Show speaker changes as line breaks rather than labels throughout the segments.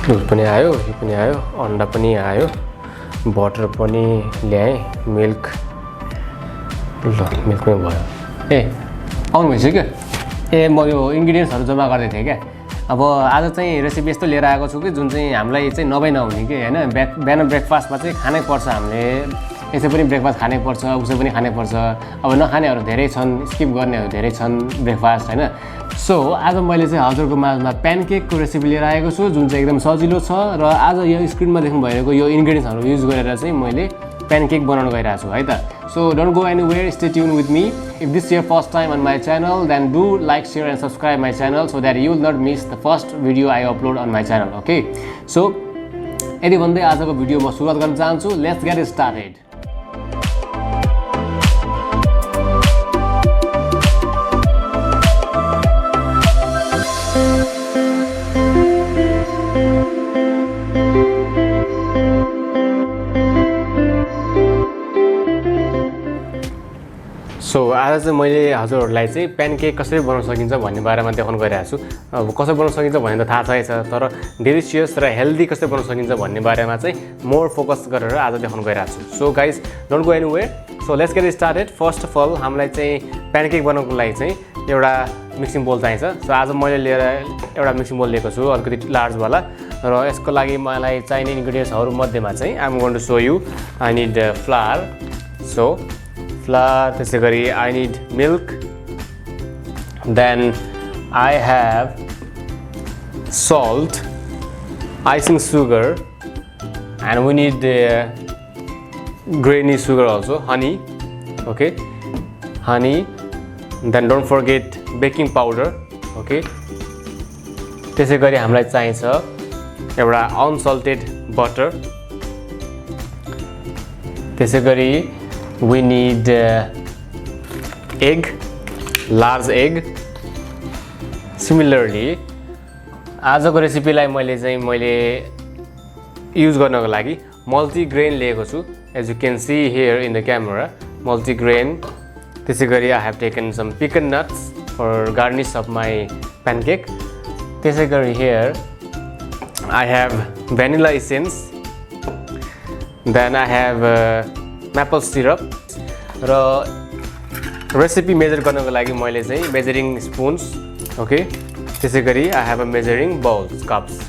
दुध पनि आयो, यो पनि आयो, अन्डा पनि आयो, बटर पनि ल्याएँ, मिल्क ल मिल्क पनि भयो। ए आउनु भइसक्यो। ए म यो इन्ग्रिडियन्ट्सहरू जम्मा गर्दै थिएँ क्या। अब आज चाहिँ रेसिपी यस्तो लिएर आएको छु कि जुन चाहिँ हामीलाई चाहिँ नहुने कि होइन। बिहान ब्रेकफास्टमा चाहिँ खानै पर्छ हामीले, यसै पनि ब्रेकफास्ट खानै पर्छ, उसै पनि खानै पर्छ। अब नखानेहरू धेरै छन्, स्किप गर्नेहरू धेरै छन् ब्रेकफास्ट होइन। सो आज मैले चाहिँ हजुरको माझमा प्यानकेकको रेसिपी लिएर आएको छु जुन चाहिँ एकदम सजिलो छ र आज यो स्क्रिनमा देख्नु भएको यो इन्ग्रिडियन्ट्सहरू युज गरेर चाहिँ मैले प्यानकेक बनाउन गइरहेको छु है त। So don't go anywhere, stay tune with me. If this is your first time on my channel, then do like, share and subscribe my channel so that you will not miss the first video I upload on my channel. Okay, so यदि भन्दै आजको video म सुरुवात गर्न चाहन्छु। Let's get started. सो आज चाहिँ मैले हजुरहरूलाई चाहिँ प्यानकेक कसरी बनाउन सकिन्छ भन्ने बारेमा देखाउन गइरहेको छु। अब कसरी बनाउन सकिन्छ भन्ने त थाहा छ, तर डेलिसियस र हेल्दी कसरी बनाउन सकिन्छ भन्ने बारेमा चाहिँ मोर फोकस गरेर आज देखाउन गइरहेको छु। So guys don't go anywhere, so let's get started. First of all हामीलाई चाहिँ प्यानकेक बनाउनको लागि चाहिँ एउटा मिक्सिङ बोल चाहिन्छ। सो आज मैले लिएर एउटा मिक्सिङ बोल लिएको छु, अलिकति लार्जवाला, र यसको लागि मलाई चाहिने इन्ग्रिडियन्ट्सहरू मध्येमा चाहिँ I am going to show you. I need flour, so flour, त्यसै गरी I need milk, then I have salt, icing sugar, and we need grainy sugar also, honey. Okay, honey, then don't forget baking powder. Okay, त्यसै गरी हामीलाई चाहिन्छ एउटा अनसल्टेड butter, त्यसै गरी we need egg, large egg. Similarly आजको रेसिपीलाई मैले use गर्नको लागि multigrain लिएको छु, as you can see here in the camera, multigrain. त्यसै गरी I have taken some pecan nuts for garnish of my pancake. त्यसै गरी here I have vanilla essence, then I have maple syrup. र recipe measure गर्नको लागि मैले चाहिँ measuring spoons, okay, त्यसै गरी I have a measuring bowls, cups.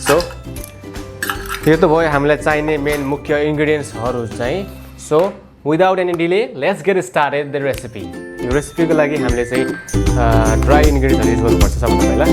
सो यो त भयो हामीलाई चाहिने मेन मुख्य इन्ग्रिडियन्ट्सहरू चाहिँ। So without any delay let's get started the recipe. यो रेसिपीको लागि हामीले चाहिँ ड्राई इन्ग्रिडियन्ट्सहरू युज गर्नुपर्छ सबभन्दा पहिला।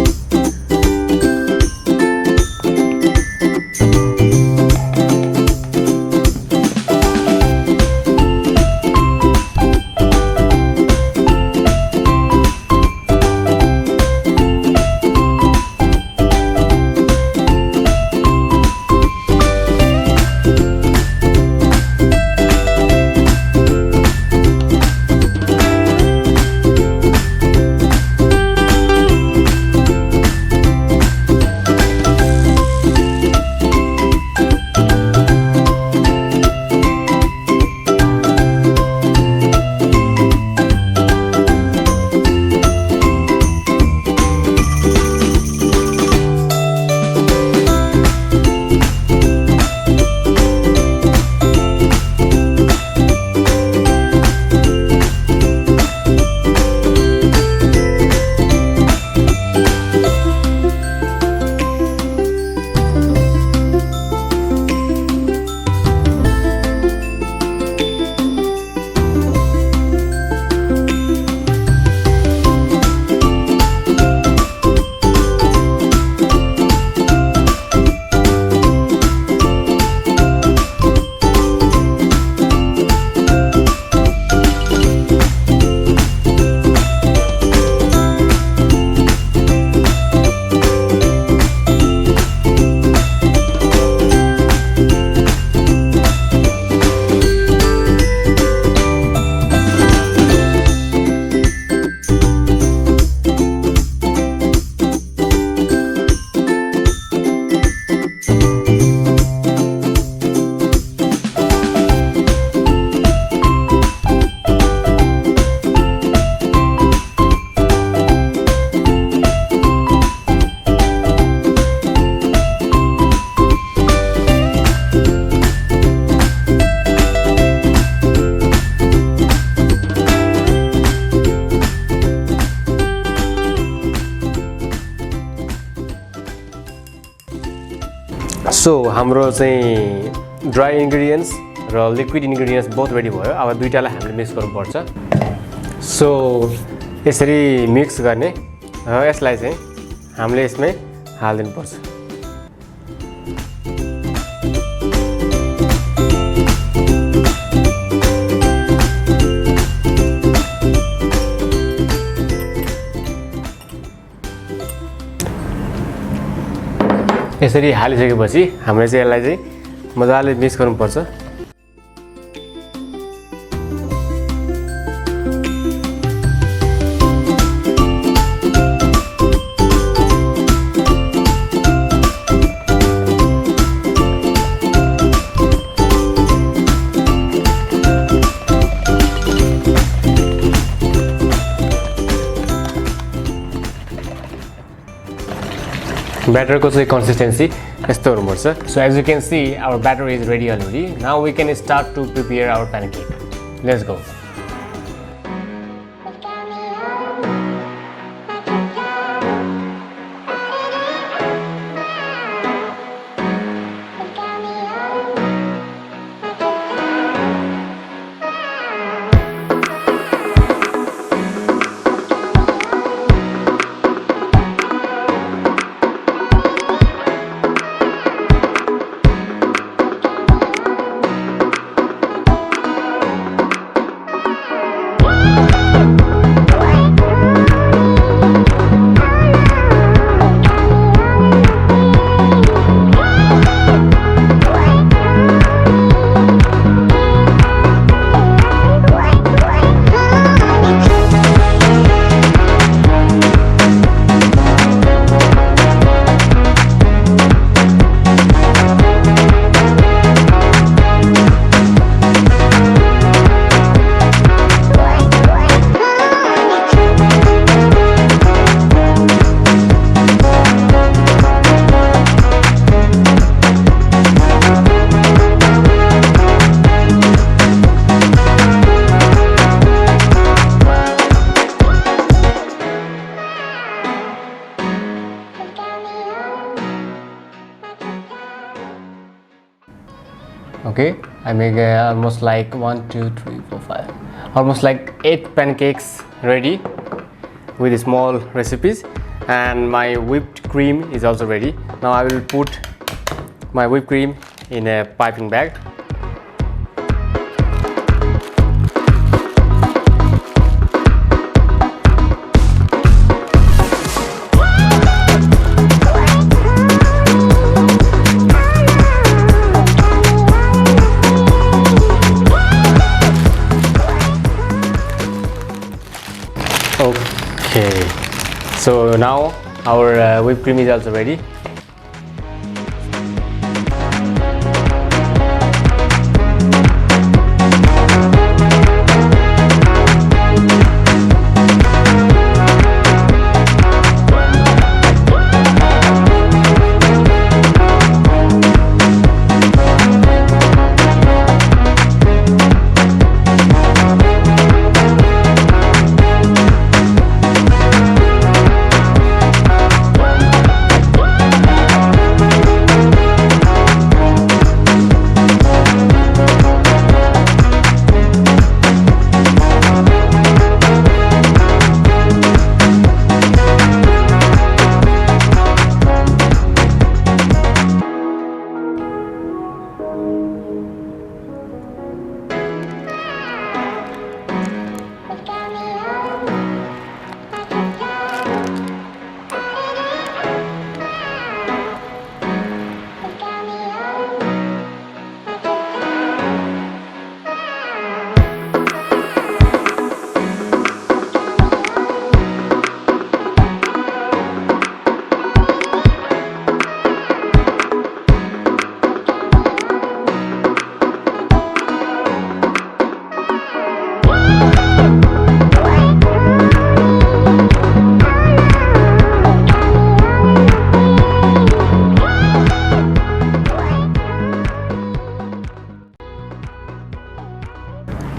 सो हाम्रो चाहिँ ड्राई इन्ग्रेडियन्ट्स र लिक्विड इन्ग्रेडियन्ट्स बोथ रेडी भयो। अब दुईटालाई हामीले मिक्स गर्नुपर्छ। सो यसरी मिक्स गर्ने र यसलाई चाहिँ हामीले यसमै हालिदिनुपर्छ। यसरी हालिसकेपछि हामीले चाहिँ यसलाई चाहिँ मजाले मिक्स गर्नुपर्छ। Batter ko चाहिँ consistency यस्तो हुनुपर्छ। So as you can see, our batter is ready already. Now we can start to prepare our pancake. Let's go. Okay, I make almost like 1, 2, 3, 4, 5, almost like 8 pancakes ready with small recipes, and my whipped cream is also ready. Now I will put my whipped cream in a piping bag. Okay, so now our whipped cream is also ready.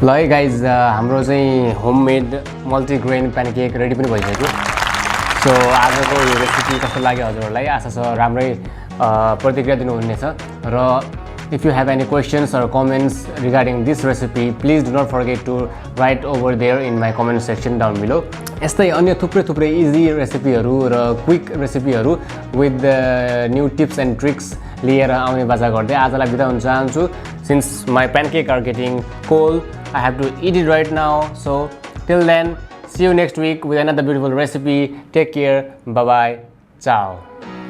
ल है guys हाम्रो चाहिँ homemade multigrain pancake ready पनि भइसक्यो। सो आजको यो recipe कस्तो लाग्यो हजुरहरूलाई? आशा छ राम्रै प्रतिक्रिया दिनुहुनेछ र if you have any questions or comments regarding this recipe, please do not forget to write over there in my comment section down below. यस्तै अन्य थुप्रै इजी रेसिपीहरू र क्विक रेसिपीहरू with new tips and tricks लिएर आउने बाजा गर्दै आजलाई बिदा हुन चाहन्छु. Since my pancake are getting cold, I have to eat it right now. So till then, see you next week with another beautiful recipe. Take care. Bye bye. Ciao.